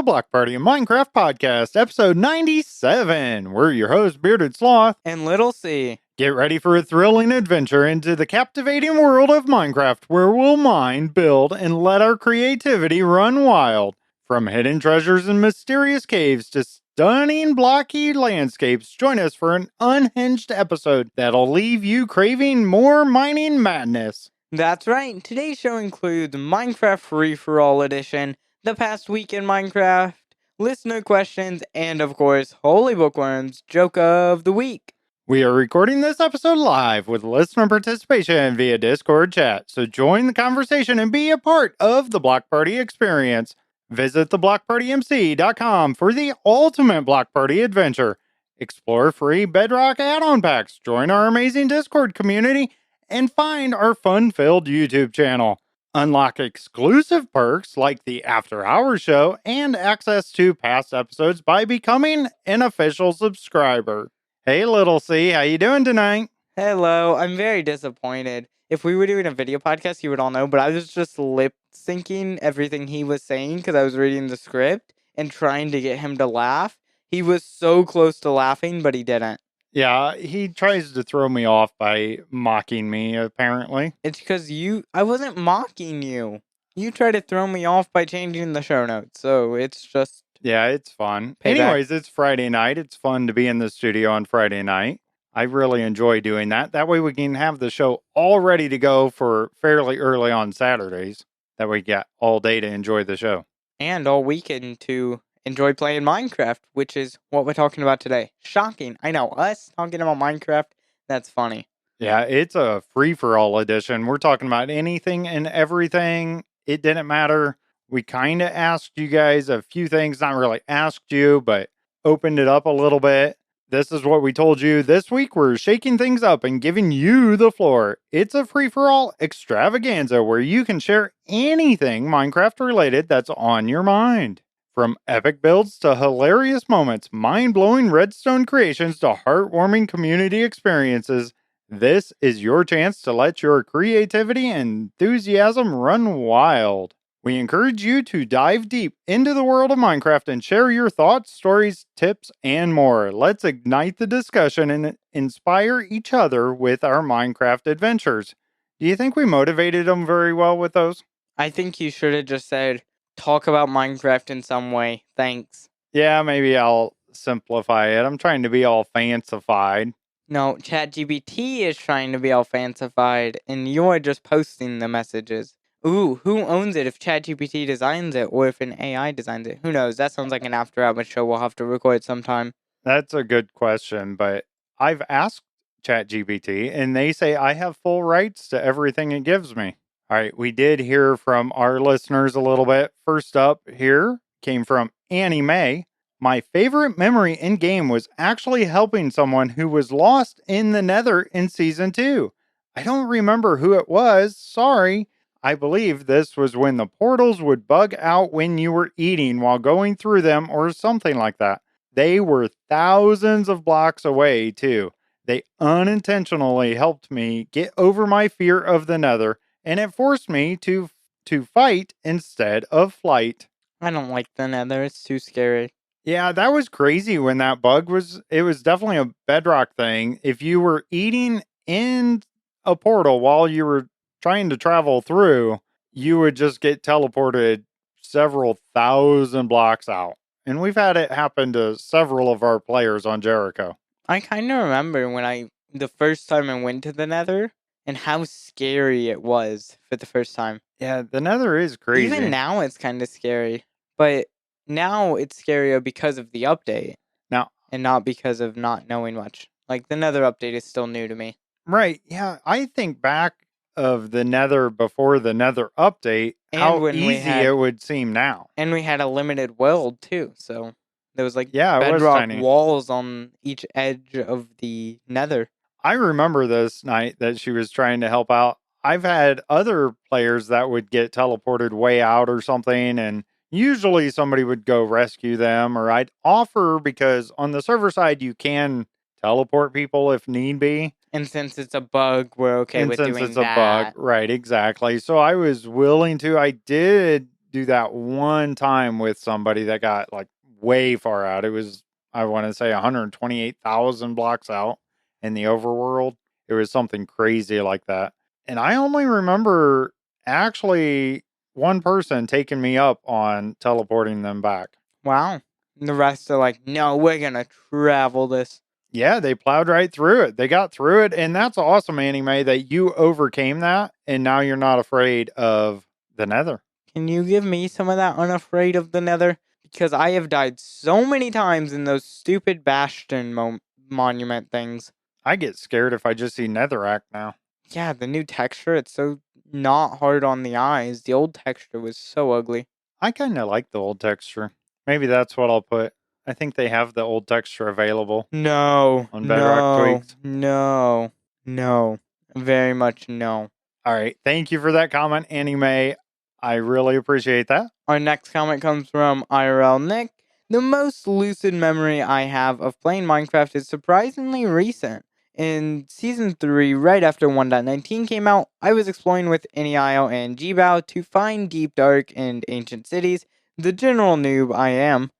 Block Party and Minecraft Podcast, episode 97. We're your hosts, Bearded Sloth and Little C. Get ready for a thrilling adventure into the captivating world of Minecraft, where we'll mine, build, and let our creativity run wild. From hidden treasures and mysterious caves to stunning blocky landscapes, join us for an unhinged episode that'll leave you craving more mining madness. That's right. Today's show includes Minecraft Free-for-All Edition, the past week in Minecraft, listener questions, and of course, Holy Bookworms Joke of the Week. We are recording this episode live with listener participation via Discord chat, so join the conversation and be a part of the Block Party experience. Visit theblockpartymc.com for the ultimate Block Party adventure. Explore free Bedrock add-on packs, join our amazing Discord community, and find our fun-filled YouTube channel. Unlock exclusive perks like the After Hours show and access to past episodes by becoming an official subscriber. Hey, Little C, how you doing tonight? Hello, I'm very disappointed. If we were doing a video podcast, you would all know, but I was just lip-syncing everything he was saying because I was reading the script and trying to get him to laugh. He was so close to laughing, but he didn't. Yeah, he tries to throw me off by mocking me, apparently. It's because I wasn't mocking you. You tried to throw me off by changing the show notes, so it's just... Yeah, it's fun. Payback. Anyways, it's Friday night. It's fun to be in the studio on Friday night. I really enjoy doing that. That way we can have the show all ready to go for fairly early on Saturdays. That way we get all day to enjoy the show. And all weekend to enjoy playing Minecraft, which is what we're talking about today. Shocking. I know, us talking about Minecraft, that's funny. Yeah, it's a free-for-all edition. We're talking about anything and everything. It didn't matter. We kind of asked you guys a few things, not really asked you, but opened it up a little bit. This is what we told you. This week, we're shaking things up and giving you the floor. It's a free-for-all extravaganza where you can share anything Minecraft-related that's on your mind. From epic builds to hilarious moments, mind-blowing redstone creations to heartwarming community experiences, this is your chance to let your creativity and enthusiasm run wild. We encourage you to dive deep into the world of Minecraft and share your thoughts, stories, tips, and more. Let's ignite the discussion and inspire each other with our Minecraft adventures. Do you think we motivated them very well with those? I think you should have just said, talk about Minecraft in some way. Thanks. Yeah, maybe I'll simplify it. I'm trying to be all fancified. No, ChatGPT is trying to be all fancified, and you're just posting the messages. Ooh, who owns it if ChatGPT designs it or if an AI designs it? Who knows? That sounds like an after hours show we'll have to record sometime. That's a good question, but I've asked ChatGPT and they say I have full rights to everything it gives me. All right, we did hear from our listeners a little bit. First up here came from Annie Mae. My favorite memory in game was actually helping someone who was lost in the Nether in Season 2. I don't remember who it was. Sorry. I believe this was when the portals would bug out when you were eating while going through them or something like that. They were thousands of blocks away, too. They unintentionally helped me get over my fear of the Nether, and it forced me to fight instead of flight. I don't like the Nether. It's too scary. Yeah, that was crazy when that bug was. It was definitely a bedrock thing. If you were eating in a portal while you were trying to travel through, you would just get teleported several thousand blocks out. And we've had it happen to several of our players on Jericho. I kind of remember the first time I went to the Nether and how scary it was for the first time. Yeah, the Nether is crazy. Even now it's kind of scary, but now it's scarier because of the update. Now, and not because of not knowing much. Like, the Nether update is still new to me. Right, yeah. I think back of the Nether before the Nether update, and how easy it would seem now. And we had a limited world, too, so there was, like, bedrock walls on each edge of the Nether. I remember this night that she was trying to help out. I've had other players that would get teleported way out or something, and usually somebody would go rescue them, or I'd offer, because on the server side, you can teleport people if need be. And since it's a bug, we're okay with doing that. And since it's a bug, right, exactly. So I was willing to. I did do that one time with somebody that got like way far out. It was, I want to say, 128,000 blocks out in the overworld. It was something crazy like that. And I only remember actually one person taking me up on teleporting them back. Wow. And the rest are like, no, we're going to travel this. Yeah, they plowed right through it. They got through it. And that's awesome, Anime, that you overcame that. And now you're not afraid of the nether. Can you give me some of that unafraid of the nether? Because I have died so many times in those stupid Bastion monument things. I get scared if I just see netherrack now. Yeah, the new texture, it's so not hard on the eyes. The old texture was so ugly. I kind of like the old texture. Maybe that's what I'll put. I think they have the old texture available No, on Bedrock no, Tweaks. no, no. Very much no. All right. Thank you for that comment, Anime. I really appreciate that. Our next comment comes from IRL Nick. The most lucid memory I have of playing Minecraft is surprisingly recent. In Season 3, right after 1.19 came out, I was exploring with Eniile and Gbao to find deep, dark, and ancient cities. The general noob I am,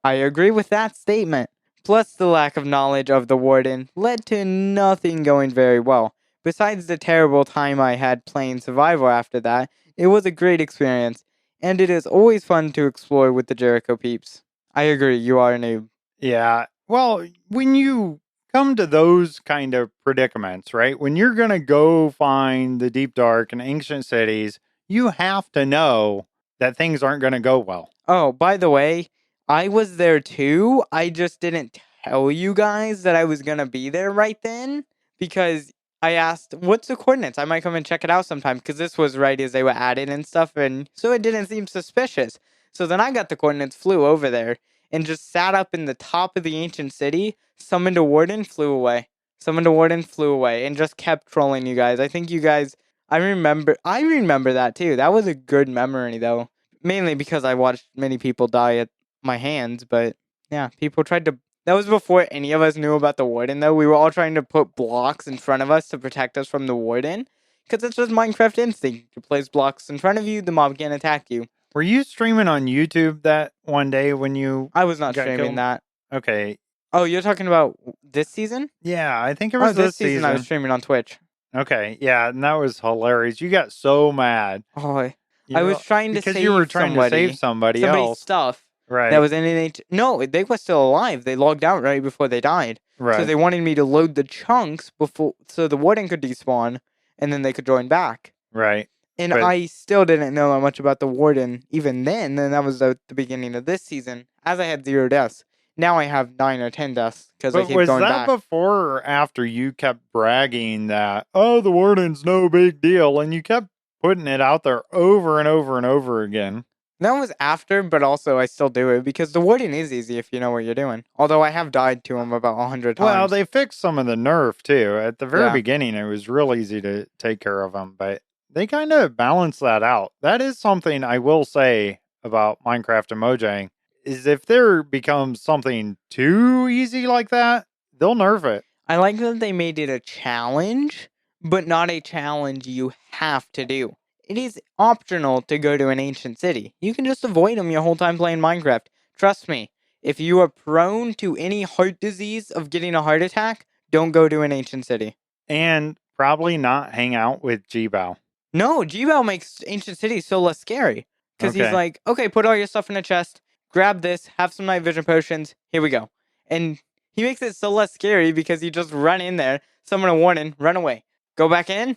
I agree with that statement. Plus, the lack of knowledge of the Warden led to nothing going very well. Besides the terrible time I had playing Survival after that, it was a great experience, and it is always fun to explore with the Jericho peeps. I agree, you are a noob. Yeah. Well, when you come to those kind of predicaments, right? When you're going to go find the deep, dark, and ancient cities, you have to know that things aren't going to go well. Oh, by the way, I was there too. I just didn't tell you guys that I was going to be there right then because I asked, what's the coordinates? I might come and check it out sometime because this was right as they were added and stuff. And so it didn't seem suspicious. So then I got the coordinates, flew over there, and just sat up in the top of the ancient city, summoned a warden, flew away. Summoned a warden, flew away, and just kept trolling you guys. I think you guys, I remember that too. That was a good memory though. Mainly because I watched many people die at my hands, but yeah, people tried to. That was before any of us knew about the warden, though. We were all trying to put blocks in front of us to protect us from the warden, because it's just Minecraft instinct. You place blocks in front of you, the mob can't attack you. Were you streaming on YouTube that one day when you I was not got streaming killed? that. Okay. Oh, you're talking about this season? Yeah, I think it Oh, was this this season I was season. streaming on Twitch. Okay. Yeah, and that was hilarious. You got so mad. Oh, You I was were- trying to because save you were trying to save somebody's somebody else. stuff. Right. That was in an No, they were still alive. They logged out right before they died. Right. So they wanted me to load the chunks before, so the warden could despawn, and then they could join back. Right. And But- I still didn't know that much about the warden even then, and that was at the beginning of this season, as I had 0 deaths. Now I have 9 or 10 deaths, because I But keep was going that back. before or after you kept bragging that, oh, the warden's no big deal, and you kept putting it out there over and over and over again? That was after, but also I still do it, because the warden is easy if you know what you're doing. Although I have died to him about 100 times. Well, they fixed some of the nerf, too. At the very Yeah. beginning, it was real easy to take care of them, but they kind of balance that out. That is something I will say about Minecraft and Mojang, is if there becomes something too easy like that, they'll nerf it. I like that they made it a challenge, but not a challenge you have to do. It is optional to go to an ancient city. You can just avoid them your whole time playing Minecraft. Trust me, if you are prone to any heart disease of getting a heart attack, don't go to an ancient city. And probably not hang out with Gbao. No, Gbao makes ancient cities so less scary. Because he's Okay. like, okay, put all your stuff in a chest, grab this, have some night vision potions, here we go. And he makes it so less scary because you just run in there, summon a warden, run away. Go back in,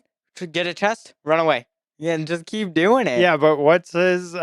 get a chest, run away. Yeah, and just keep doing it. Yeah, but what's his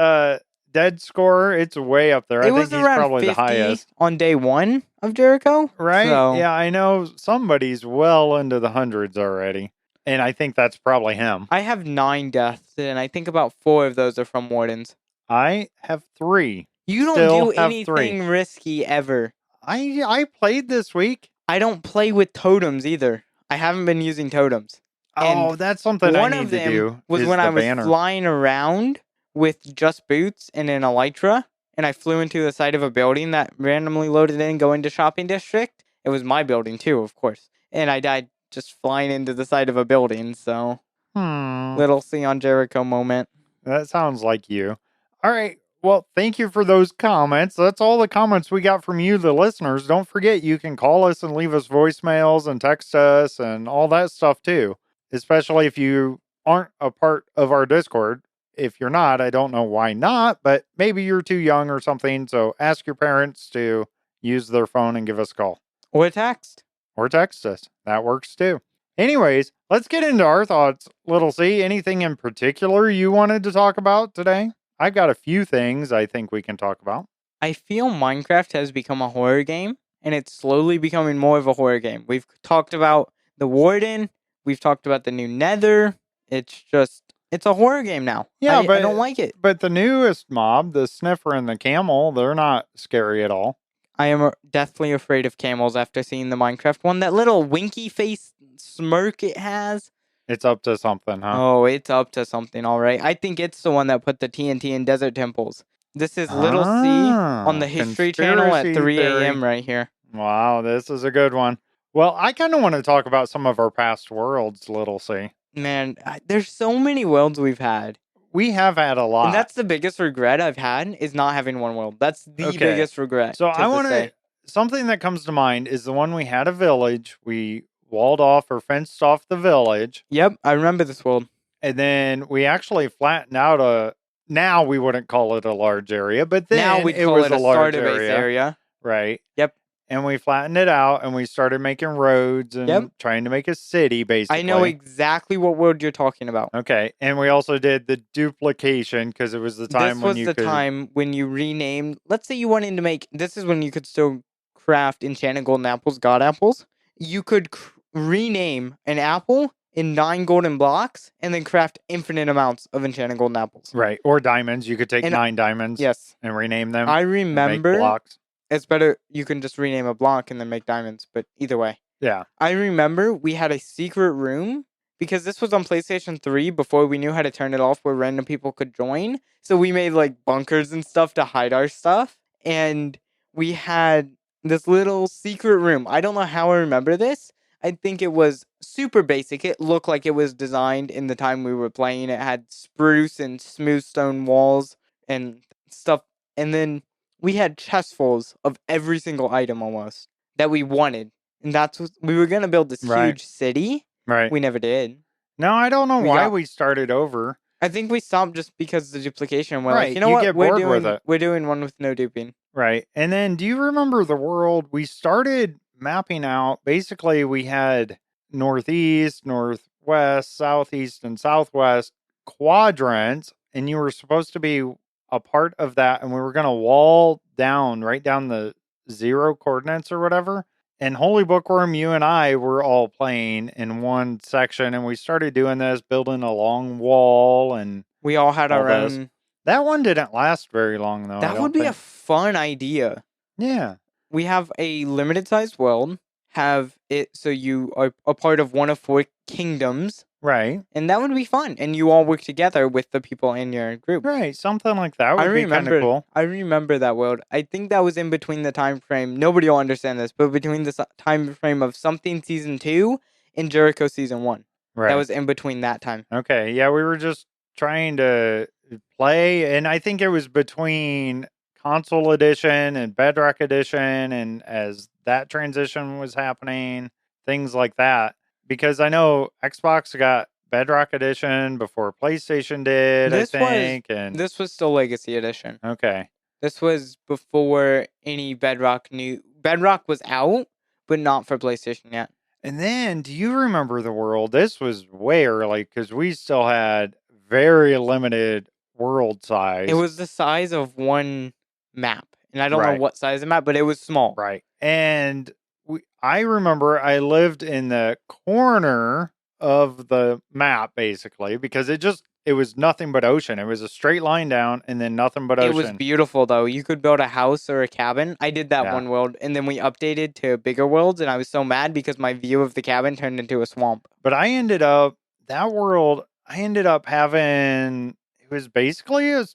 dead score? It's way up there. I It think was he's around probably 50 the highest. on day 1 of Jericho. Right? So, Yeah, I know somebody's well into the hundreds already. And I think that's probably him. I have 9 deaths, and I think about 4 of those are from wardens. I have 3. You don't Still do have anything 3. risky ever. I played this week. I don't play with totems either. I haven't been using totems. Oh, And that's something I one need of to them do. was is when the I was banner. flying around with just boots and an elytra, and I flew into the side of a building that randomly loaded in going to shopping district. It was my building too, of course. And I died just flying into the side of a building, so little see on Jericho moment. That sounds like you. All right. Well, thank you for those comments. That's all the comments we got from you, the listeners. Don't forget, you can call us and leave us voicemails and text us and all that stuff too, especially if you aren't a part of our Discord. If you're not, I don't know why not, but maybe you're too young or something. So ask your parents to use their phone and give us a call Or text. or text us. That works too. Anyways, let's get into our thoughts, Little C. Anything in particular you wanted to talk about today? I got a few things I think we can talk about. I feel Minecraft has become a horror game, and it's slowly becoming more of a horror game. We've talked about the Warden. We've talked about the new Nether. It's a horror game now. Yeah, I don't like it. but the newest mob, the sniffer and the camel, they're not scary at all. I am deathly afraid of camels after seeing the Minecraft one. That little winky face smirk it has. It's up to something, huh? Oh, it's up to something, all right. I think it's the one that put the TNT in desert temples. This is Little C on the History Channel at 3 a.m. right here. Wow, this is a good one. Well, I kind of want to talk about some of our past worlds, Little C. Man, there's so many worlds we've had. We have had a lot. And that's the biggest regret I've had is not having one world. That's the biggest regret. So I want to, something that comes to mind is the one we had a village. We walled off or fenced off the village. Yep, I remember this world. And then we actually flattened out now we wouldn't call it a large area, but then now we it call was it a large starter base area. Right. Yep. And we flattened it out and we started making roads and trying to make a city, basically. I know exactly what world you're talking about. Okay. And we also did the duplication because it was the time when you time when you renamed. Let's say you wanted to make. This is when you could still craft enchanted golden apples, god apples. You could rename an apple in 9 golden blocks and then craft infinite amounts of enchanted golden apples. Right. Or diamonds. You could take 9 diamonds. Yes. And rename them. I remember. Make blocks. It's better. You can just rename a block and then make diamonds. But either way. Yeah. I remember we had a secret room because this was on PlayStation 3 before we knew how to turn it off where random people could join. So we made like bunkers and stuff to hide our stuff. And we had this little secret room. I don't know how I remember this. I think it was super basic. It looked like it was designed in the time we were playing. It had spruce and smooth stone walls and stuff. And then we had chestfuls of every single item almost that we wanted. And that's what we were going to build this huge city. Right. We never did. No, I don't know why we started over. I think we stopped just because of the duplication. We're right. Like, you know you what? Get bored with it. We're doing one with no duping. Right. And then do you remember the world? We started mapping out. Basically, we had northeast, northwest, southeast, and southwest quadrants. And you were supposed to be a part of that. And we were going to wall down, right down the 0 coordinates or whatever. And Holy Bookworm, you and I were all playing in one section. And we started doing this, building a long wall. And we all had our own. That one didn't last very long, though. That would be a fun idea. Yeah. We have a limited sized world. Have it so you are a part of one of 4 kingdoms. Right. And that would be fun. And you all work together with the people in your group. Right. Something like that would be kind of cool. I remember that world. I think that was in between the time frame. Nobody will understand this, but between the time frame of Something Season 2 and Jericho Season 1. Right. That was in between that time. Okay. Yeah, we were just trying to play. And I think it was between Console Edition and Bedrock Edition. And as that transition was happening, things like that. Because I know Xbox got Bedrock Edition before PlayStation did, I think. And this was still Legacy Edition. Okay. This was before any Bedrock new... Bedrock was out, but not for PlayStation yet. And then, do you remember the world? This was way early, because we still had very limited world size. It was the size of one map. And I don't know what size of map, but it was small. Right. And I remember I lived in the corner of the map, basically, because it was nothing but ocean. It was a straight line down and then nothing but ocean. It was beautiful, though. You could build a house or a cabin. I did that one world, and then we updated to bigger worlds, and I was so mad because my view of the cabin turned into a swamp. But having, it was basically, a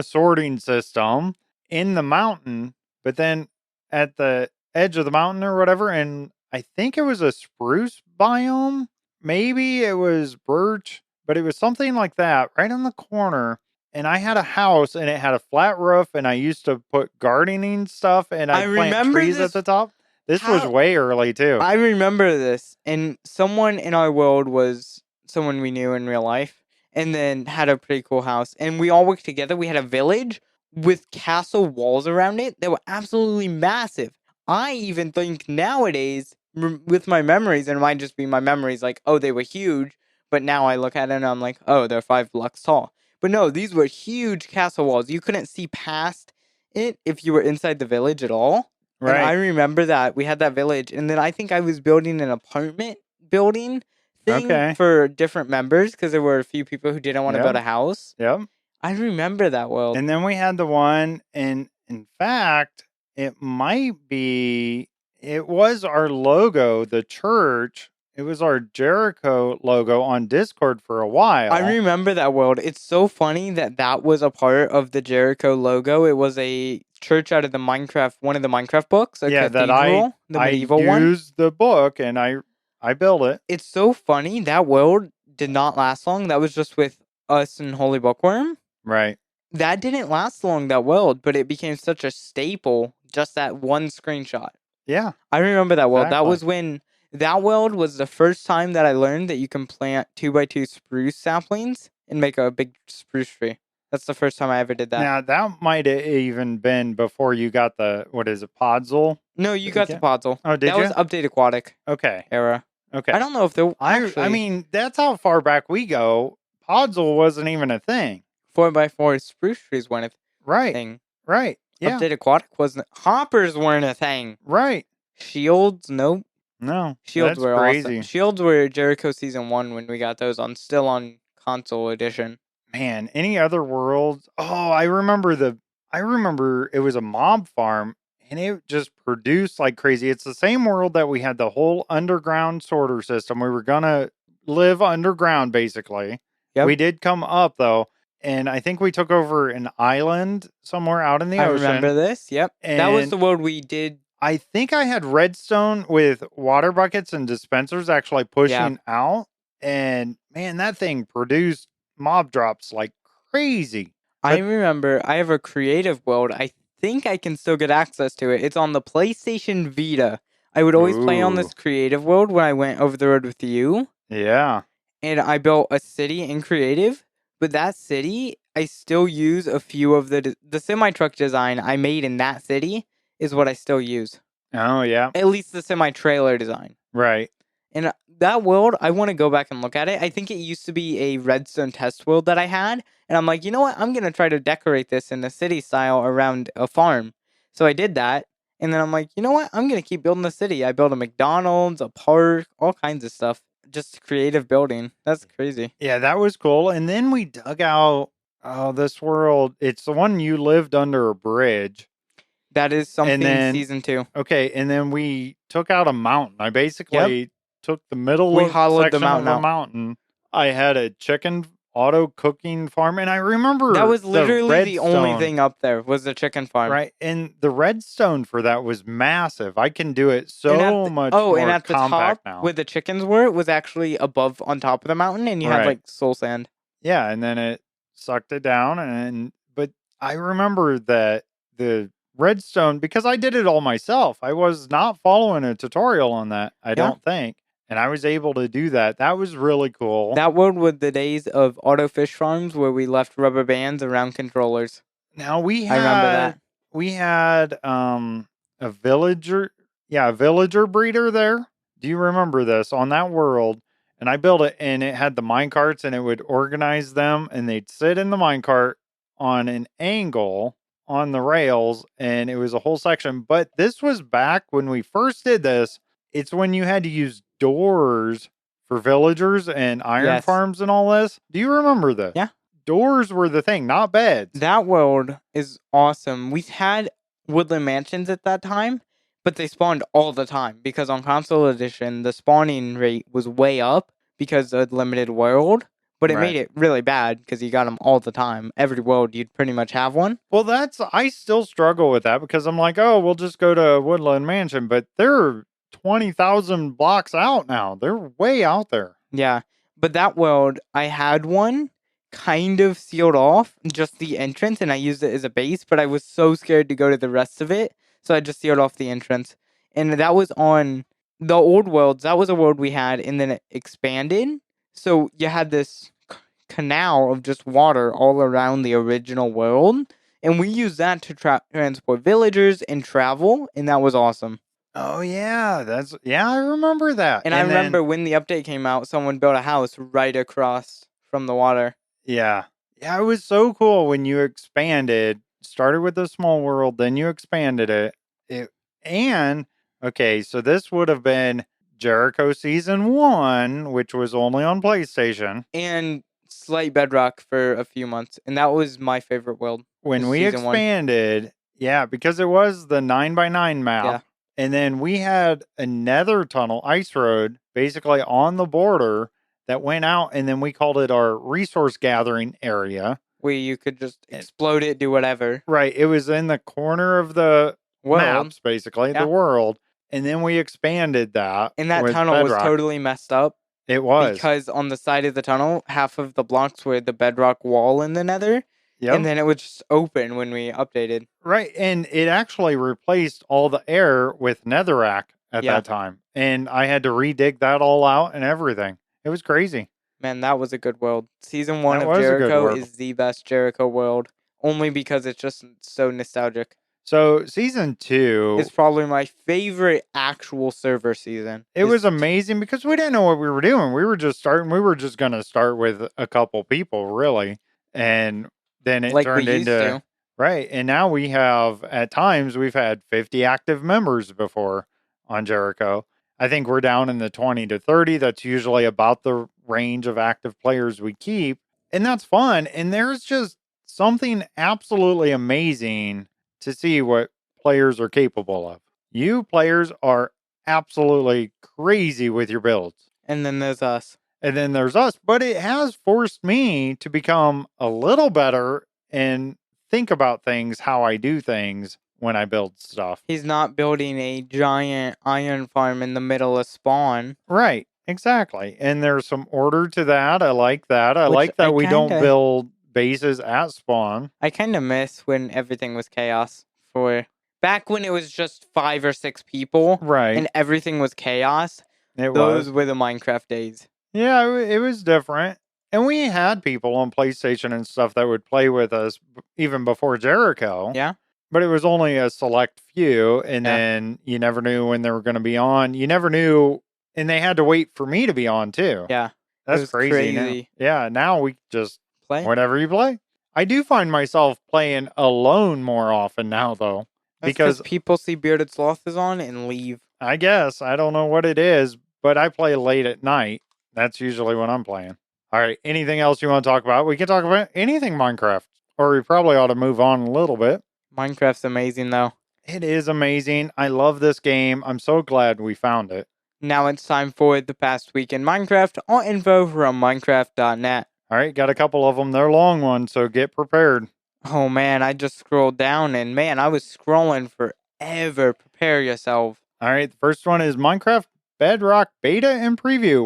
sorting system in the mountain, but then at the edge of the mountain or whatever, and I think it was a spruce biome. Maybe it was birch, but it was something like that right on the corner. and I had a house and it had a flat roof and I used to put gardening stuff and I I'd plant remember trees at this. the top. This was How way early too. I remember this, and someone in our world was someone we knew in real life, and then had a pretty cool house. And we all worked together. We had a village with castle walls around it that were absolutely massive. I even think nowadays, with my memories, and it might just be my memories, like, oh, they were huge. But now I look at it and I'm like, oh, they're 5 blocks tall. But no, these were huge castle walls. You couldn't see past it if you were inside the village at all. And I Right. remember that we had that village, and then I think I was building an apartment building thing Okay. for different members because there were a few people who didn't want to Yep. build a house. Yep. I remember that world. And then we had the one, and in fact, it might be, it was our logo, the church. It was our Jericho logo on Discord for a while. I remember that world. It's so funny that that was a part of the Jericho logo. It was a church out of the Minecraft, one of the Minecraft books, a Yeah, that cathedral, the I medieval one. used the book and I built it. It's so funny. That world did not last long. That was just with us and Holy Bookworm. Right. That didn't last long, that world, but it became such a staple, just that one screenshot. Yeah. I remember that world. That Exactly. was when that world was the first time that I learned that you can plant 2x2 spruce saplings and make a big spruce tree. That's the first time I ever did that. Now that might have even been before you got the, what is it, Podzol? No, you got the Podzol. Oh, did that you? was Update Aquatic Okay. era. Okay. I don't know if there I mean, that's how far back we go. Podzol wasn't even a thing. 4x4 spruce trees weren't a Right. thing. Right. Yeah. Update Aquatic wasn't. Hoppers weren't a thing. Right. Shields, nope. No. Shields that's were crazy. awesome. Shields were Jericho Season 1 when we got those still on console edition. Man, any other worlds? Oh, I remember it was a mob farm and it just produced like crazy. It's the same world that we had the whole underground sorter system. We were gonna live underground basically. Yep. We did come up though, and I think we took over an island somewhere out in the ocean. I remember this. Yep. That was the world we did. I think I had redstone with water buckets and dispensers actually pushing out. And man, that thing produced mob drops like crazy. I remember I have a creative world. I think I can still get access to it. It's on the PlayStation Vita. I would always play on this creative world when I went over the road with you. Yeah. And I built a city in creative. But that city, I still use a few of the semi-truck design I made in that city is what I still use. Oh, yeah. At least the semi-trailer design. Right. And that world, I want to go back and look at it. I think it used to be a redstone test world that I had. And I'm like, you know what? I'm going to try to decorate this in a city style around a farm. So I did that. And then I'm like, you know what? I'm going to keep building the city. I built a McDonald's, a park, all kinds of stuff. Just creative building. That's crazy. Yeah, that was cool. And then we dug out, this world. It's the one you lived under a bridge. That is something season 2. Okay, and then we took out a mountain. I basically took the middle we of hollowed section the mountain of out. a mountain. I had a chicken auto cooking farm, and I remember that was literally the only redstone, thing up there was the chicken farm. right? And the redstone for that was massive. I can do it so much more and at the top now. where the chickens were was actually above on top of the mountain, and you had like soul sand. Yeah, and then it sucked it down, but I remember that the redstone, because I did it all myself. I was not following a tutorial on that, I don't think. And I was able to do that. That was really cool. That world was the days of auto fish farms where we left rubber bands around controllers. Now I remember that. We had a villager breeder there. Do you remember this on that world? And I built it and it had the mine carts and it would organize them and they'd sit in the mine cart on an angle on the rails and it was a whole section. But this was back when we first did this. It's when you had to use doors for villagers and iron farms and all this. Do you remember this? Yeah. Doors were the thing, not beds. That world is awesome. We had woodland mansions at that time, but they spawned all the time because on console edition, the spawning rate was way up because of limited world. But it made it really bad because you got them all the time. Every world, you'd pretty much have one. Well, I still struggle with that because I'm like, oh, we'll just go to Woodland Mansion. But they're 20,000 blocks out now. They're way out there. Yeah. But that world, I had one kind of sealed off just the entrance, and I used it as a base, but I was so scared to go to the rest of it, so I just sealed off the entrance. And that was on the old worlds. That was a world we had, and then it expanded. So you had this canal of just water all around the original world, and we used that to transport villagers and travel, and that was awesome. Oh yeah, I remember that. And I And then remember when the update came out, someone built a house right across from the water. yeah. Yeah, it was so cool when you expanded, started with a small world, then you expanded it. It and okay, so this would have been Jericho season 1, which was only on PlayStation. And slight bedrock for a few months, and that was my favorite world. When Was we season 1. expanded, yeah, because it was the 9x9 Yeah. map. And then we had a nether tunnel, ice road, basically on the border that went out. And then we called it our resource gathering area. Where you could just explode it, do whatever. Right. It was in the corner of the World. maps, basically, the Yeah. world. And then we expanded that. And that with tunnel was bedrock. totally messed up It was. because on the side of the tunnel, half of the blocks were the bedrock wall in the nether. Yep. And then it would just open when we updated. Right. And it actually replaced all the air with netherrack at Yeah. that time. And I had to redig that all out and everything. It was crazy. Man, that was a good world. Season 1 That of was a good Jericho world. is the best Jericho world. Only because it's just so nostalgic. So season 2, It's probably my favorite actual server season. it was amazing because we didn't know what we were doing. We were just starting. We were just going to start with a couple people, really. And then it like we turned used into, to. right. And now we have, at times, we've had 50 active members before on Jericho. I think we're down in the 20 to 30. That's usually about the range of active players we keep. And that's fun. And there's just something absolutely amazing to see what players are capable of. You players are absolutely crazy with your builds. And then there's us. And then there's us, but it has forced me to become a little better and think about things, how I do things when I build stuff. He's not building a giant iron farm in the middle of spawn. Right, exactly. And there's some order to that. I like that. I Which like that we don't kinda- build bases at spawn. I kind of miss when everything was chaos. For back when it was just 5 or 6 people Right. and everything was chaos. It Those was. were the Minecraft days. Yeah, it was different. And we had people on PlayStation and stuff that would play with us even before Jericho. Yeah. But it was only a select few. And Yeah. then you never knew when they were going to be on. You never knew. And they had to wait for me to be on too. Yeah. That's was crazy. crazy. Now. Yeah. Now we just Play. whatever you play. I do find myself playing alone more often now, though. That's because people see Bearded Sloth is on and leave. I guess I don't know what it is, but I play late at night. That's usually when I'm playing. All right. Anything else you want to talk about? We can talk about anything Minecraft, or we probably ought to move on a little bit. Minecraft's amazing, though. It is amazing. I love this game. I'm so glad we found it. Now it's time for the past week in Minecraft. All info from Minecraft.net. All right. Got a couple of them. They're long ones, so get prepared. Oh man, I just scrolled down and man, I was scrolling forever. Prepare yourself. All right. The first one is Minecraft Bedrock Beta and Preview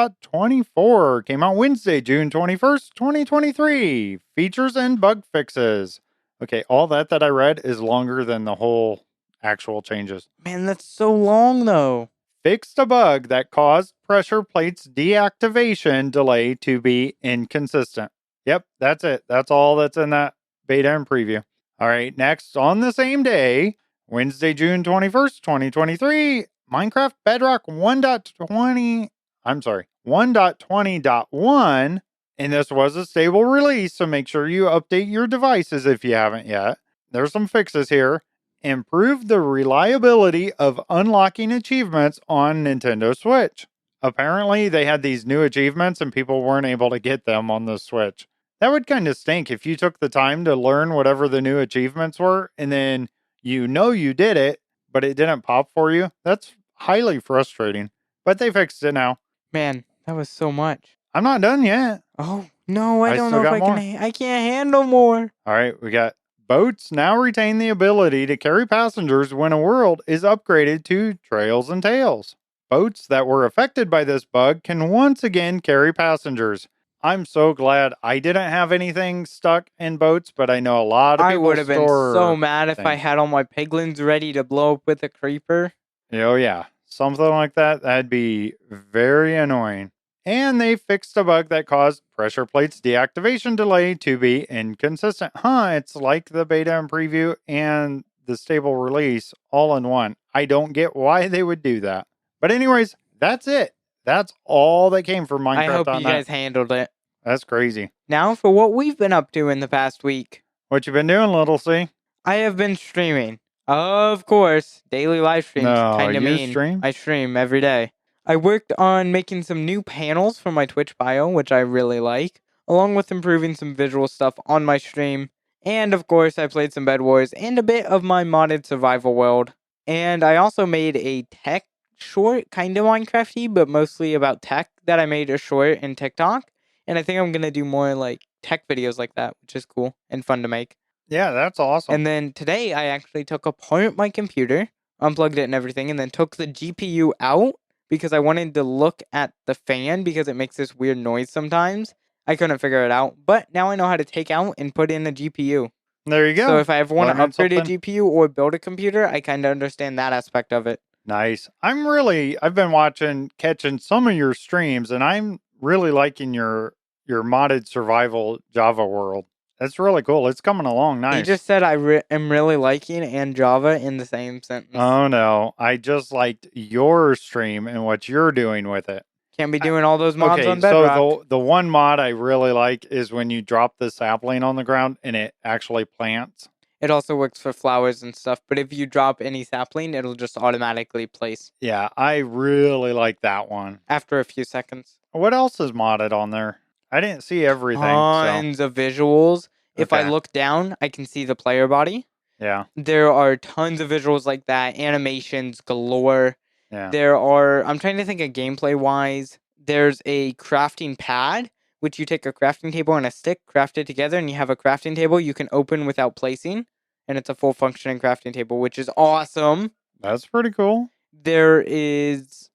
1.20.10.24. Came out Wednesday, June 21st, 2023. Features and bug fixes. Okay, all that I read is longer than the whole actual changes. Man, that's so long though. Fixed a bug that caused pressure plates deactivation delay to be inconsistent. Yep, that's it. That's all that's in that beta and preview. All right, next on the same day, Wednesday, June 21st, 2023, Minecraft Bedrock 1.20.1. And this was a stable release, so make sure you update your devices if you haven't yet. There's some fixes here. Improve the reliability of unlocking achievements on Nintendo Switch. Apparently, they had these new achievements and people weren't able to get them on the Switch. That would kind of stink if you took the time to learn whatever the new achievements were and then you know you did it, but it didn't pop for you. That's highly frustrating. But they fixed it now. Man, that was so much. I'm not done yet. Oh, no, I don't still know if got I more. can. I can't handle more. All right, we got boats now retain the ability to carry passengers when a world is upgraded to Trails and Tails. Boats that were affected by this bug can once again carry passengers. I'm so glad I didn't have anything stuck in boats, but I know a lot of I people would have been so store mad if I things. had all my piglins ready to blow up with a creeper. Oh, yeah. Something like that. That'd be very annoying. And they fixed a bug that caused pressure plates deactivation delay to be inconsistent. It's like the beta and preview and the stable release all in one. I don't get why they would do that. But, anyways, that's it. That's all that came from I hope you Minecraft.net. guys handled it. That's crazy. Now for what we've been up to in the past week. What you been doing, Little C? I have been streaming. Of course, daily live streams No, kind of you mean stream? I stream every day. I worked on making some new panels for my Twitch bio, which I really like, along with improving some visual stuff on my stream. And of course, I played some Bed Wars and a bit of my modded survival world. And I also made a tech short, kind of Minecrafty, but mostly about tech that I made a short in TikTok. And I think I'm going to do more like tech videos like that, which is cool and fun to make. Yeah, that's awesome. And then today I actually took apart my computer, unplugged it and everything, and then took the GPU out because I wanted to look at the fan because it makes this weird noise sometimes. I couldn't figure it out, but now I know how to take out and put in a GPU. There you go. So if I ever want to Learning upgrade a something. GPU or build a computer, I kind of understand that aspect of it. Nice. I've been catching some of your streams, and I'm really liking your modded survival Java world. That's really cool. It's coming along nice. He just said I am really liking and Java in the same sentence. Oh no, I just liked your stream and what you're doing with it. Can't be doing all those mods Okay, on Bedrock. so the one mod I really like is when you drop the sapling on the ground and it actually plants. It also works for flowers and stuff, but if you drop any sapling, it'll just automatically place Yeah, I really like that one. after a few seconds. What else is modded on there? I didn't see everything. Tons of visuals. If I Okay. look down, I can see the player body. Yeah, There are tons of visuals like that, animations galore. yeah. I'm trying to think of gameplay wise. There's a crafting pad, which you take a crafting table and a stick, craft it together, and you have a crafting table you can open without placing. And it's a full functioning crafting table, which is awesome. That's pretty cool. There is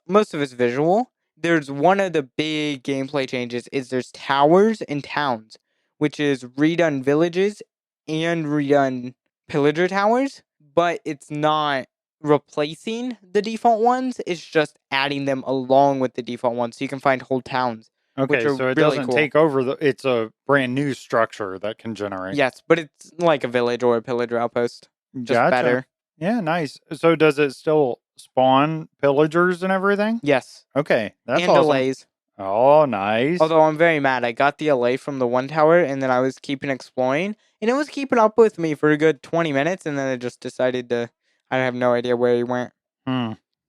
most of it's visual. There's one of the big gameplay changes is there's towers and towns, which is redone villages and redone pillager towers, but it's not replacing the default ones. It's just adding them along with the default ones, so you can find whole towns. Okay, are so it really doesn't cool. take over it's a brand new structure that can generate. Yes, but it's like a village or a pillager outpost, just Gotcha. better. Yeah, nice. So does it still spawn pillagers and everything? Yes, Okay, that's and awesome. delays. Oh, nice. Although I'm very mad. I got the LA from the one tower, and then I was keeping exploring, and it was keeping up with me for a good 20 minutes, and then it just decided to... I have no idea where he went.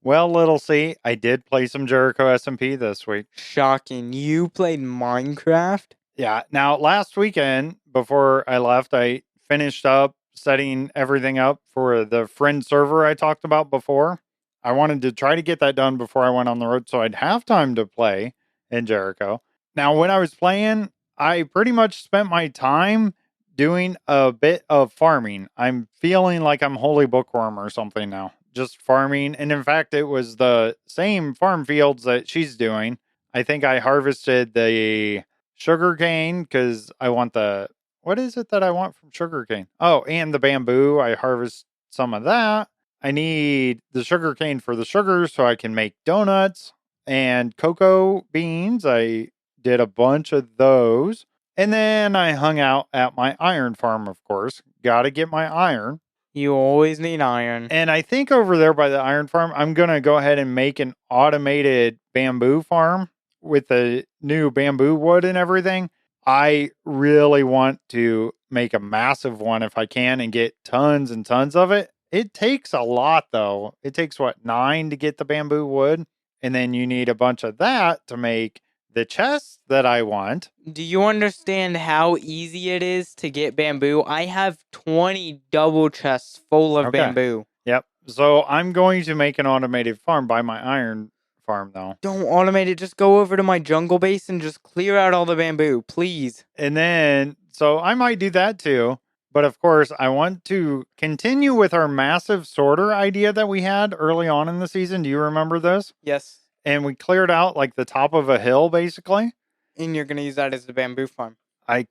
Well, Little C, I did play some Jericho SMP this week. Shocking. You played Minecraft? Yeah. Now, last weekend, before I left, I finished up setting everything up for the friend server I talked about before. I wanted to try to get that done before I went on the road so I'd have time to play in Jericho. Now, when I was playing, I pretty much spent my time doing a bit of farming. I'm feeling like I'm Holy Bookworm or something now, just farming. And in fact, it was the same farm fields that she's doing. I think I harvested the sugarcane because I want what is it that I want from sugarcane? Oh, and the bamboo. I harvest some of that. I need the sugarcane for the sugar so I can make donuts and cocoa beans. I did a bunch of those. And then I hung out at my iron farm, of course. Got to get my iron. You always need iron. And I think over there by the iron farm, I'm going to go ahead and make an automated bamboo farm with the new bamboo wood and everything. I really want to make a massive one if I can and get tons and tons of it. It takes a lot, though. It takes, 9 to get the bamboo wood? And then you need a bunch of that to make the chests that I want. Do you understand how easy it is to get bamboo? I have 20 double chests full of bamboo. Yep. So I'm going to make an automated farm by my iron farm, though. Don't automate it. Just go over to my jungle base and just clear out all the bamboo, please. And then, so I might do that too. But of course, I want to continue with our massive sorter idea that we had early on in the season. Do you remember this? Yes. And we cleared out like the top of a hill, basically. And you're going to use that as the bamboo farm. I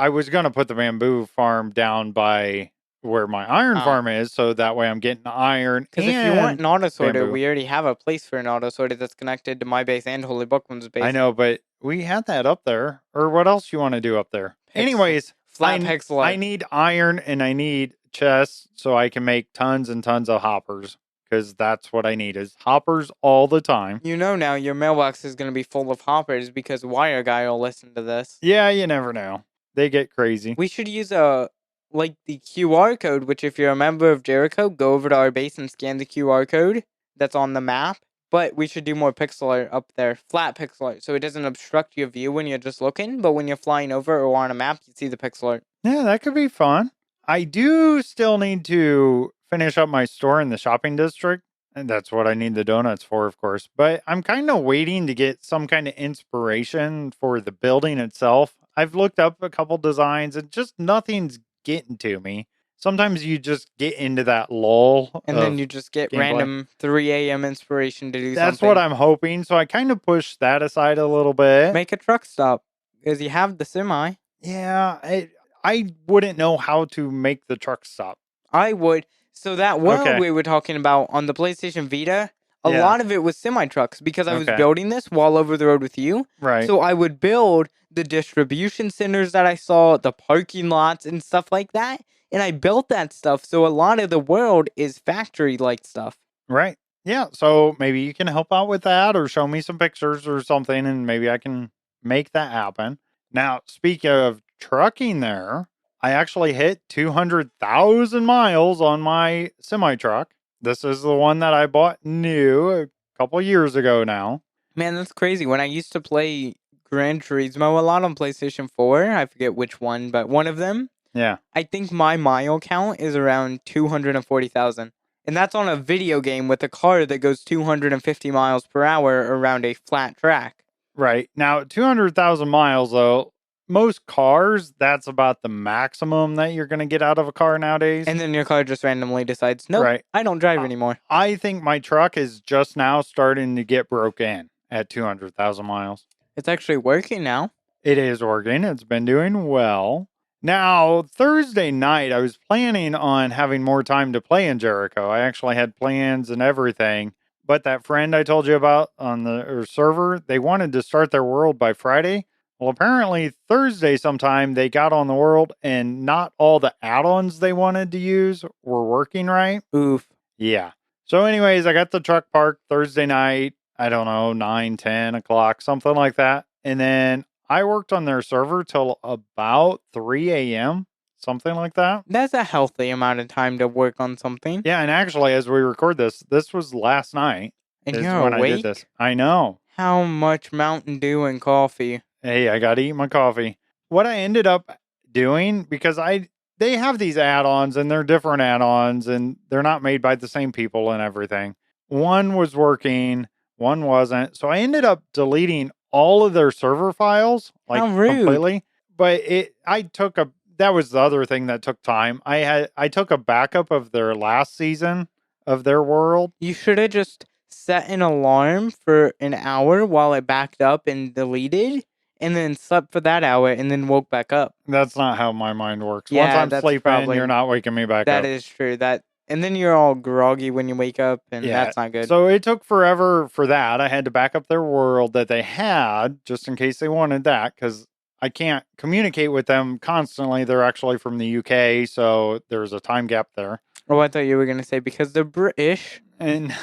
was going to put the bamboo farm down by where my iron farm is, so that way I'm getting iron Because if you want and an auto sorter, bamboo. we already have a place for an auto sorter that's connected to my base and Holy Bookman's base. I know, but we had that up there. Or what else you want to do up there? Anyways, flat pixel art. I need iron and I need chests so I can make tons and tons of hoppers. Because that's what I need is hoppers all the time. You know now your mailbox is going to be full of hoppers because Wire Guy will listen to this. Yeah, you never know. They get crazy. We should use the QR code, which if you're a member of Jericho, go over to our base and scan the QR code that's on the map. But we should do more pixel art up there, flat pixel art, so it doesn't obstruct your view when you're just looking, but when you're flying over or on a map, you see the pixel art. Yeah, that could be fun. I do still need to finish up my store in the shopping district. And that's what I need the donuts for, of course. But I'm kind of waiting to get some kind of inspiration for the building itself. I've looked up a couple designs and just nothing's getting to me. Sometimes you just get into that lull. And then you just get random 3 a.m. inspiration to do something. That's what I'm hoping. So I kind of push that aside a little bit. Make a truck stop because you have the semi. Yeah, I wouldn't know how to make the truck stop. I would. So that world we were talking about on the PlayStation Vita, a lot of it was semi-trucks because I was building this while over the road with you. Right. So I would build the distribution centers that I saw, the parking lots and stuff like that. And I built that stuff. So a lot of the world is factory-like stuff. Right. Yeah. So maybe you can help out with that or show me some pictures or something and maybe I can make that happen. Now, speaking of trucking there, I actually hit 200,000 miles on my semi-truck. This is the one that I bought new a couple years ago now. Man, that's crazy. When I used to play Gran Turismo a lot on PlayStation 4, I forget which one, but one of them. Yeah. I think my mile count is around 240,000. And that's on a video game with a car that goes 250 miles per hour around a flat track. Right. Now, 200,000 miles, though, most cars, that's about the maximum that you're going to get out of a car nowadays. And then your car just randomly decides, nope, I don't drive anymore. I think my truck is just now starting to get broke in at 200,000 miles. It's actually working now. It is working. It's been doing well. Now, Thursday night, I was planning on having more time to play in Jericho. I actually had plans and everything. But that friend I told you about on the server, they wanted to start their world by Friday. Well, apparently Thursday sometime they got on the world and not all the add-ons they wanted to use were working right. Oof. Yeah. So anyways, I got the truck parked Thursday night. I don't know, 9, 10 o'clock, something like that. And then I worked on their server till about 3 a.m., something like that. That's a healthy amount of time to work on something. Yeah, and actually, as we record this was last night. And you're awake? I did this. I know. How much Mountain Dew and coffee? Hey, I got to eat my coffee. What I ended up doing, because they have these add-ons, and they're different add-ons, and they're not made by the same people and everything. One was working, one wasn't. So I ended up deleting all of their server files, like completely. But that was the other thing that took time. I took a backup of their last season of their world. You should have just set an alarm for an hour while it backed up and deleted, and then slept for that hour and then woke back up. That's not how my mind works. Yeah, once I'm sleeping, you're not waking me back up. That is true. And then you're all groggy when you wake up, and that's not good. So it took forever for that. I had to back up their world that they had, just in case they wanted that, because I can't communicate with them constantly. They're actually from the UK, so there's a time gap there. Oh, I thought you were going to say because they're British. And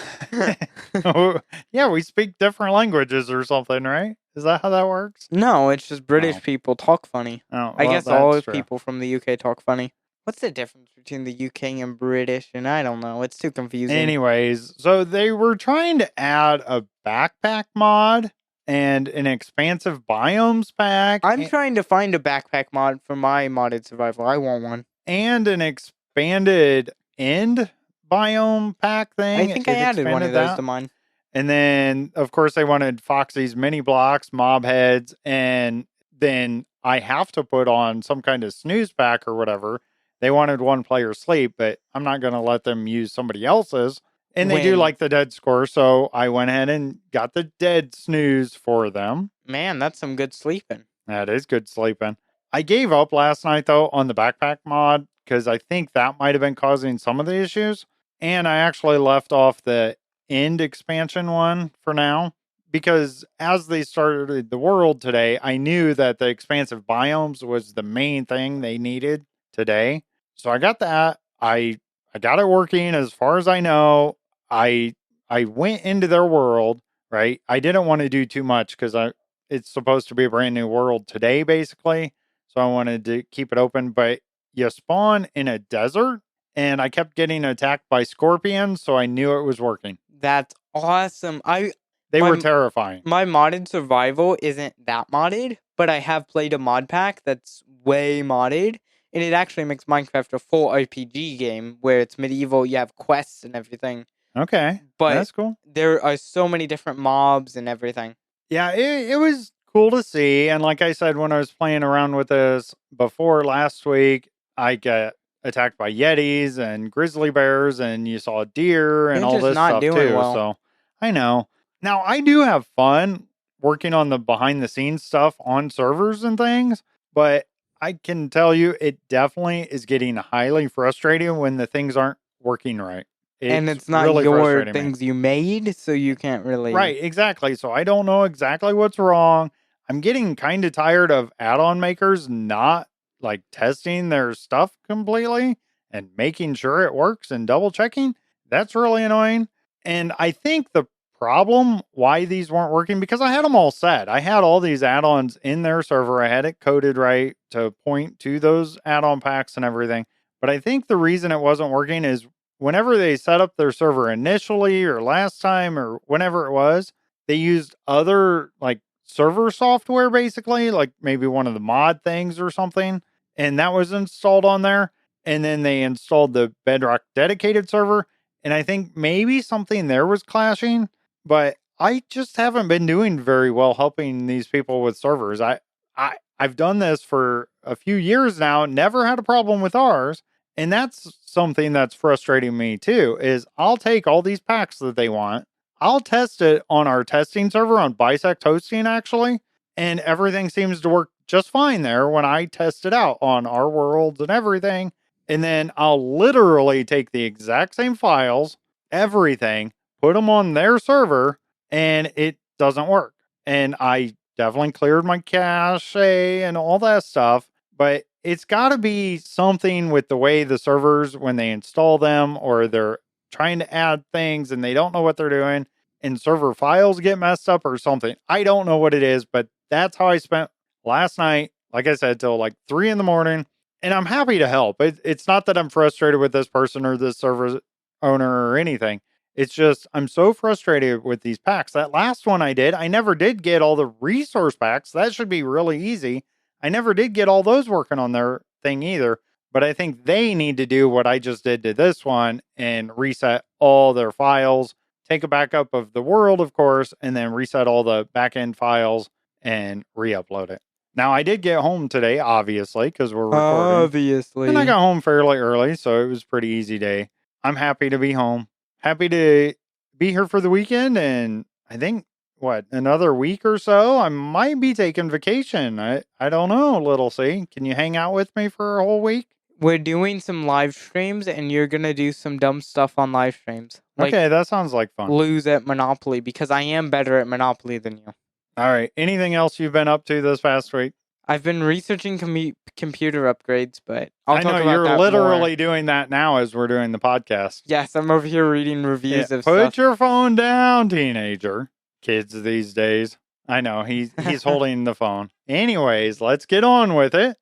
yeah, we speak different languages or something, right? Is that how that works? No, it's just British people talk funny. Oh, well, I guess all people from the UK talk funny. What's the difference between the UK and British? And I don't know. It's too confusing. Anyways, so they were trying to add a backpack mod and an expansive biomes pack. I'm trying to find a backpack mod for my modded survival. I want one. And an expanded end biome pack thing. I think I added one of those to mine. And then, of course, they wanted Foxy's mini blocks, mob heads, and then I have to put on some kind of snooze pack or whatever. They wanted one player sleep, but I'm not going to let them use somebody else's. And they do like the dead score, so I went ahead and got the dead snooze for them. Man, that's some good sleeping. That is good sleeping. I gave up last night though on the backpack mod because I think that might have been causing some of the issues. And I actually left off the end expansion one for now because as they started the world today, I knew that the expansive biomes was the main thing they needed today. So I got that. I got it working as far as I know. I I went into their world, right? I didn't want to do too much because I it's supposed to be a brand new world today, basically. So I wanted to keep it open. But you spawn in a desert, and I kept getting attacked by scorpions, so I knew it was working. That's awesome. They were My terrifying. my modded survival isn't that modded, but I have played a mod pack that's way modded, and it actually makes Minecraft a full RPG game where it's medieval. You have quests and everything, Okay, but that's cool. there are so many different mobs and everything. Yeah, it was cool to see. And like I said, when I was playing around with this before last week, I got attacked by yetis and grizzly bears, and you saw deer and You're all just this not stuff doing too. well. So I know. Now, I do have fun working on the behind the scenes stuff on servers and things, but I can tell you it definitely is getting highly frustrating when the things aren't working right. And It's it's not really your frustrating me. things you made, so you can't really. Right, exactly. So I don't know exactly what's wrong. I'm getting kind of tired of add-on makers not like testing their stuff completely and making sure it works and double checking. That's really annoying. And I think the problem why these weren't working because I had them all set. I had all these add-ons in their server. I had it coded right to point to those add-on packs and everything. But I think the reason it wasn't working is whenever they set up their server initially or last time or whenever it was, they used other like server software basically, like maybe one of the mod things or something, and that was installed on there. And then they installed the Bedrock dedicated server, and I think maybe something there was clashing, but I just haven't been doing very well helping these people with servers. I've done this for a few years now, never had a problem with ours, and that's something that's frustrating me too, is I'll take all these packs that they want. I'll test it on our testing server on Bisect hosting actually, and everything seems to work just fine there when I test it out on our worlds and everything. And then I'll literally take the exact same files, everything, put them on their server, and it doesn't work. And I definitely cleared my cache and all that stuff, but it's got to be something with the way the servers, when they install them or they're trying to add things and they don't know what they're doing and server files get messed up or something. I don't know what it is, but that's how I spent last night. Like I said, till like 3 in the morning. And I'm happy to help. It's not that I'm frustrated with this person or this server owner or anything. It's just I'm so frustrated with these packs. That last one I did, I never did get all the resource packs. That should be really easy. I never did get all those working on their thing either. But I think they need to do what I just did to this one and reset all their files, take a backup of the world, of course, and then reset all the backend files and re upload it. Now, I did get home today, obviously, because we're recording, and I Obviously. got home fairly early, so it was a pretty easy day. I'm happy to be home, happy to be here for the weekend, and I think what another week or so, I might be taking vacation. I don't know, little C. Can you hang out with me for a whole week? We're doing some live streams, and you're gonna do some dumb stuff on live streams, like Okay, that sounds like fun. lose at Monopoly because I am better at Monopoly than you. All right. Anything else you've been up to this past week? I've been researching computer upgrades, but I'll I know talk about you're that more. literally doing that now as we're doing the podcast. Yes, I'm over here reading Yeah, reviews of put stuff. your phone down, teenager. Kids these days. I know he's holding the phone. Anyways, let's get on with it.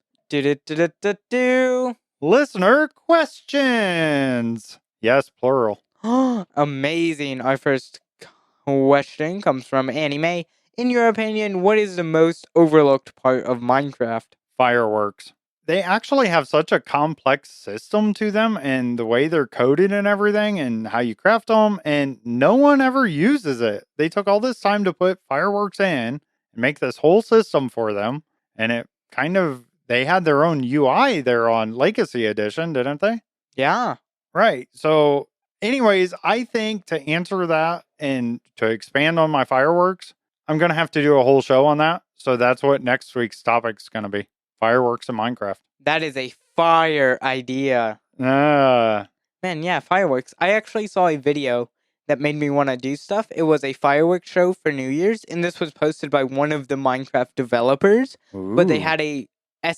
Do. Listener questions. Yes, plural. Amazing. Our first question comes from Anime. In your opinion, what is the most overlooked part of Minecraft? Fireworks. They actually have such a complex system to them and the way they're coded and everything and how you craft them, and no one ever uses it. They took all this time to put fireworks in and make this whole system for them, and it kind of they had their own UI there on Legacy Edition, didn't they? Yeah. Right. So, anyways, I think to answer that and to expand on my fireworks, I'm going to have to do a whole show on that. So that's what next week's topic's going to be. Fireworks in Minecraft. That is a fire idea. Ah. Man, yeah, fireworks. I actually saw a video that made me want to do stuff. It was a fireworks show for New Year's, and this was posted by one of the Minecraft developers. But they Ooh. had a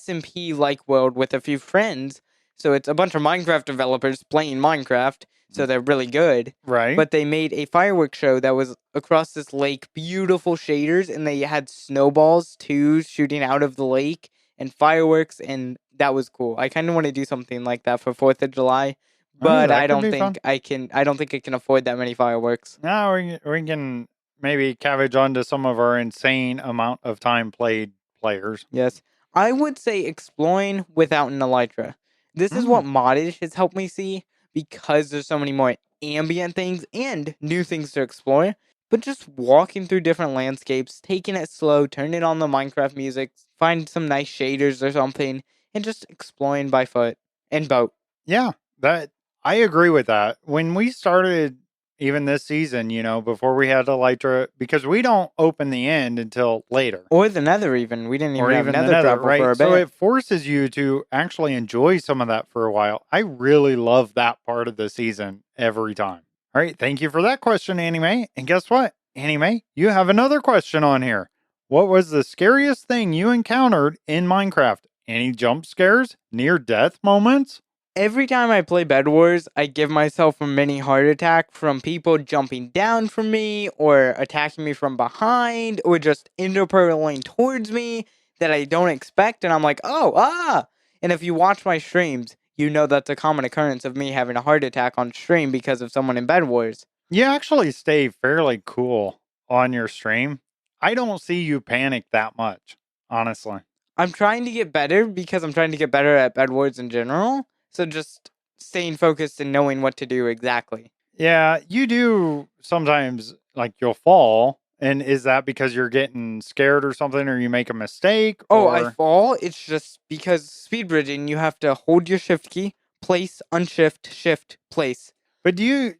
SMP-like world with a few friends. So it's a bunch of Minecraft developers playing Minecraft, so they're really good. Right. But they made a fireworks show that was across this lake, beautiful shaders, and they had snowballs too shooting out of the lake and fireworks, and that was cool. I kind of want to do something like that for 4th of July. Oh, But that I could don't be think fun. I can. I don't think I can afford that many fireworks. Now we can maybe cabbage onto some of our insane amount of time played players. Yes, I would say exploring without an elytra. This is what Mm. modded has helped me see because there's so many more ambient things and new things to explore. But just walking through different landscapes, taking it slow, turning on the Minecraft music, find some nice shaders or something, and just exploring by foot and boat. Yeah, that I agree with that. When we started even this season, before we had Elytra, because we don't open the end until later. Or the nether even. We didn't Or even have even the nether nether, travel for right? a So bit. it forces you to actually enjoy some of that for a while. I really love that part of the season every time. All right, thank you for that question, Anime. And guess what? Anime, you have another question on here. What was the scariest thing you encountered in Minecraft? Any jump scares? Near death moments? Every time I play Bed Wars, I give myself a mini heart attack from people jumping down from me, or attacking me from behind, or just interpellating towards me that I don't expect, and I'm like, oh, ah! And if you watch my streams, you know that's a common occurrence of me having a heart attack on stream because of someone in Bed Wars. You actually stay fairly cool on your stream. I don't see you panic that much, honestly. I'm trying to get better because I'm trying to get better at Bed Wars in general, so just staying focused and knowing what to do exactly. Yeah, you do sometimes like you'll fall. And is that because you're getting scared or something, or you make a mistake? Oh, I Or, fall. It's just because speed bridging, you have to hold your shift key, place, unshift, shift, place. but do you,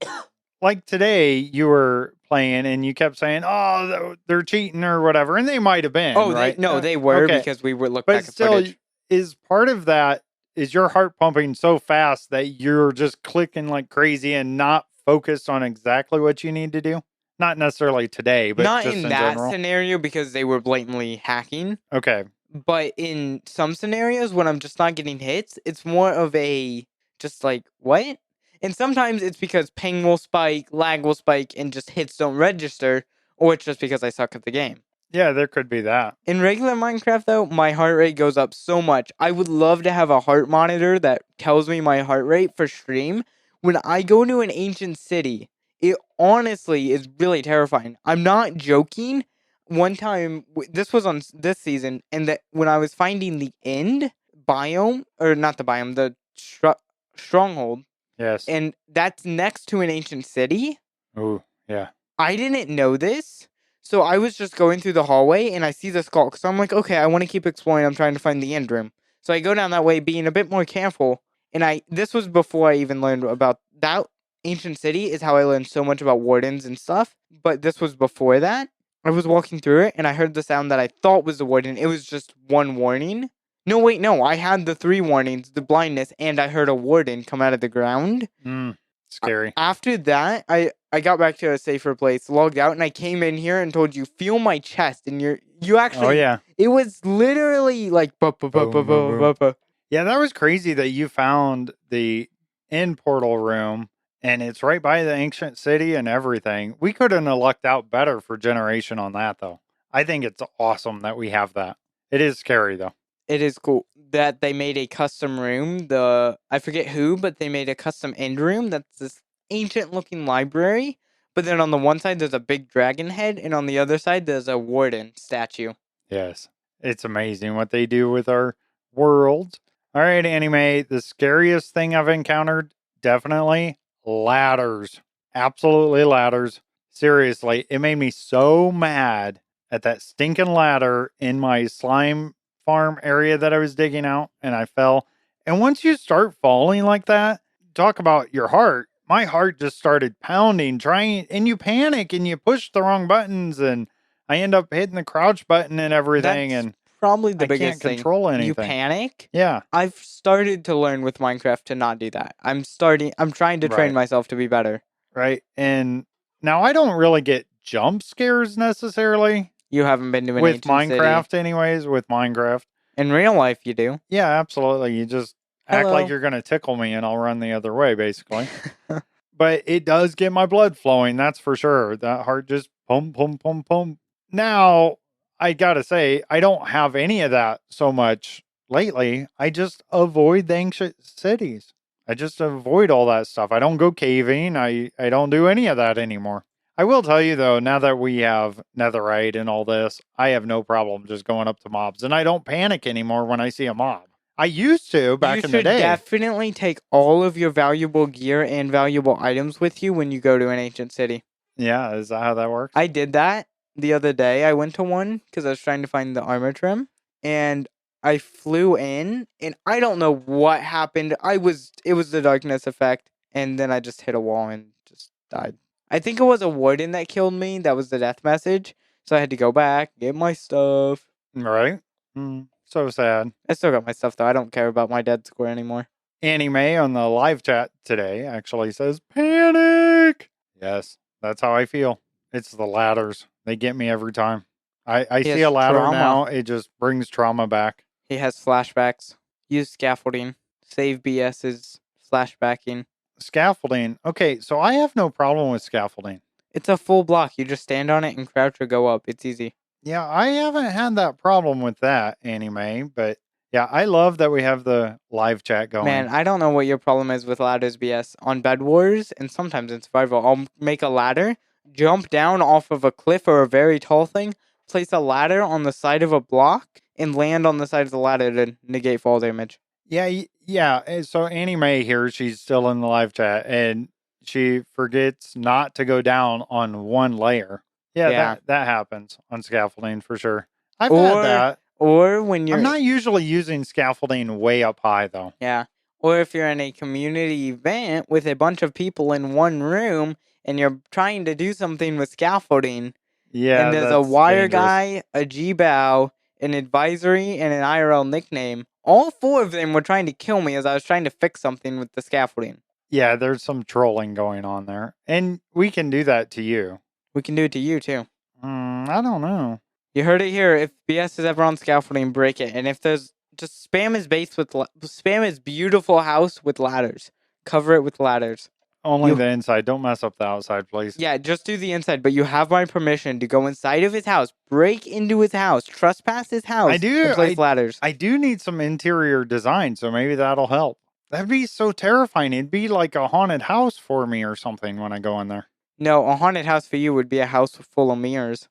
like today, you were playing and you kept saying, oh, they're cheating or whatever. And they might have been, Oh, right? they were Okay. because we would look But back at still, footage. is part of that, is your heart pumping so fast that you're just clicking like crazy and not focused on exactly what you need to do? Not necessarily today, but Not just in in that general. scenario because they were blatantly hacking, Okay. but in some scenarios when I'm just not getting hits, it's more of a just like what? And sometimes it's because ping will spike, lag will spike, and just hits don't register, or it's just because I suck at the game. Yeah, there could be that. In regular Minecraft, though, my heart rate goes up so much. I would love to have a heart monitor that tells me my heart rate for stream. When I go to an ancient city, it honestly is really terrifying. I'm not joking. One time, this was on this season, and that when I was finding the end biome, or not the biome, the stronghold, Yes. and that's next to an ancient city. Ooh, yeah. I didn't know this. So I was just going through the hallway and I see this skull. So I'm like, okay, I want to keep exploring. I'm trying to find the end room. So I go down that way, being a bit more careful. And this was before I even learned about that ancient city, is how I learned so much about wardens and stuff. But this was before that. I was walking through it and I heard the sound that I thought was the warden. It was just one warning. No, wait, no. I had the 3 warnings, the blindness, and I heard a warden come out of the ground. Scary. After that, I got back to a safer place, logged out, and I came in here and told you, feel my chest. And you Oh, actually, yeah. it was literally like, Boom, boom, boom. Yeah, that was crazy that you found the end portal room and it's right by the ancient city and everything. We couldn't have lucked out better for generation on that, though. I think it's awesome that we have that. It is scary, though. It is cool that they made a custom room. I forget who, but they made a custom end room that's this ancient looking library. But then on the one side, there's a big dragon head, and on the other side, there's a warden statue. Yes. It's amazing what they do with our worlds. All right, anime. The scariest thing I've encountered, definitely ladders. Absolutely ladders. Seriously, it made me so mad at that stinking ladder in my slime farm area that I was digging out and I fell. And once you start falling like that, talk about your heart. My heart just started pounding, trying, and you panic and you push the wrong buttons. And I end up hitting the crouch button and everything, That's and probably the I can't biggest thing. control You anything. panic. Yeah, I've started to learn with Minecraft to not do that. I'm trying to train right, myself to be better. right. And now I don't really get jump scares necessarily You haven't been to an with ancient city. Minecraft, anyways. With Minecraft, In real life, you do. yeah, absolutely. You just act like Hello. you're gonna tickle me, and I'll run the other way, basically. But it does get my blood flowing, that's for sure. That heart just pump, pump, pump, pump. Now, I gotta say, I don't have any of that so much lately. I just avoid the ancient cities. I just avoid all that stuff. I don't go caving. I don't do any of that anymore. I will tell you though, now that we have netherite and all this, I have no problem just going up to mobs, and I don't panic anymore when I see a mob. I used to You back in the should day. definitely take all of your valuable gear and valuable items with you when you go to an ancient city. Yeah, is that how that works? I did that the other day. I went to one because I was trying to find the armor trim, and I flew in, and I don't know what happened. It was the darkness effect, and then I just hit a wall and just died. I think it was a warden that killed me. That was the death message. So I had to go back, get my stuff. Right? So sad. I still got my stuff though. I don't care about my dead score anymore. Annie Mae on the live chat today actually says, panic. Yes, that's how I feel. It's the ladders. They get me every time. I He see has a ladder trauma. now. It just brings trauma back. He has flashbacks. Use scaffolding. Save BS's flashbacking. Scaffolding. Okay, so I have no problem with scaffolding. It's a full block. You just stand on it and crouch or go up. It's easy. Yeah, I haven't had that problem with that anime, but yeah, I love that we have the live chat going. Man, I don't know what your problem is with ladders, BS. On Bed Wars and sometimes in Survival, I'll make a ladder, jump down off of a cliff or a very tall thing, place a ladder on the side of a block, and land on the side of the ladder to negate fall damage. Yeah, yeah. So Annie Mae here, she's still in the live chat, and she forgets not to go down on one layer. Yeah. that happens on scaffolding for sure. I've had that. Or when you're... I'm not usually using scaffolding way up high, though. Yeah. Or if you're in a community event with a bunch of people in one room and you're trying to do something with scaffolding. Yeah, and there's a wire guy, a G-Bow, an advisory, and an IRL nickname. All four of them were trying to kill me as I was trying to fix something with the scaffolding. Yeah, there's some trolling going on there. And we can do that to you. We can do it to you, too. I don't know. You heard it here. If BS is ever on scaffolding, break it. And if there's... just spam his base with... spam his beautiful house with ladders. Cover it with ladders. Only the inside. Don't mess up the outside, please. Yeah, just do the inside. But you have my permission to go inside of his house, break into his house, trespass his house, and place ladders. I do need some interior design, so maybe that'll help. That'd be so terrifying. It'd be like a haunted house for me or something when I go in there. No, a haunted house for you would be a house full of mirrors.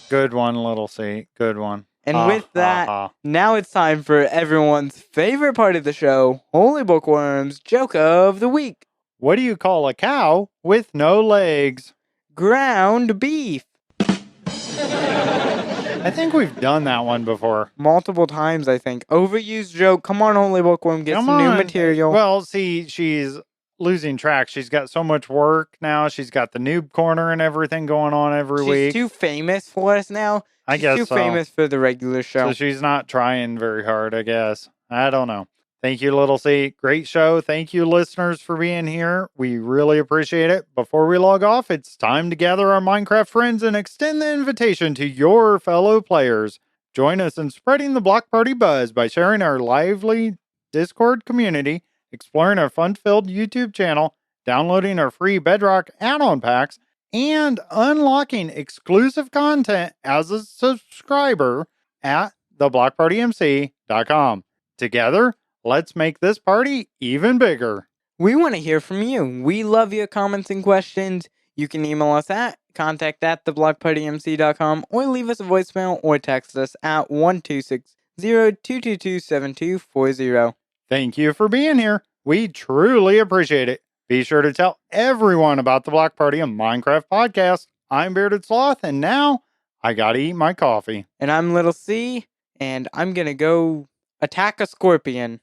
Good one, Little C. Good one. And with that, now it's time for everyone's favorite part of the show, Holy Bookworm's Joke of the Week. What do you call a cow with no legs? Ground beef. I think we've done that one before. Multiple times, I think. Overused joke. Come on, Holy Bookworm, get some new material. Well, see, she's losing track. She's got so much work now. She's got the noob corner and everything going on every week. She's too famous for us now. I guess too famous for the regular show. So she's not trying very hard, I guess. I don't know. Thank you, Little C. Great show. Thank you, listeners, for being here. We really appreciate it. Before we log off, it's time to gather our Minecraft friends and extend the invitation to your fellow players. Join us in spreading the Block Party buzz by sharing our lively Discord community, exploring our fun-filled YouTube channel, downloading our free Bedrock add-on packs, and unlocking exclusive content as a subscriber at theblockpartymc.com. Together, let's make this party even bigger. We want to hear from you. We love your comments and questions. You can email us at contact@theblockpartymc.com or leave us a voicemail or text us at 1-260-222-7240. Thank you for being here. We truly appreciate it. Be sure to tell everyone about the Block Party and Minecraft podcast. I'm Bearded Sloth, and now I gotta eat my coffee. And I'm Little C, and I'm gonna go attack a scorpion.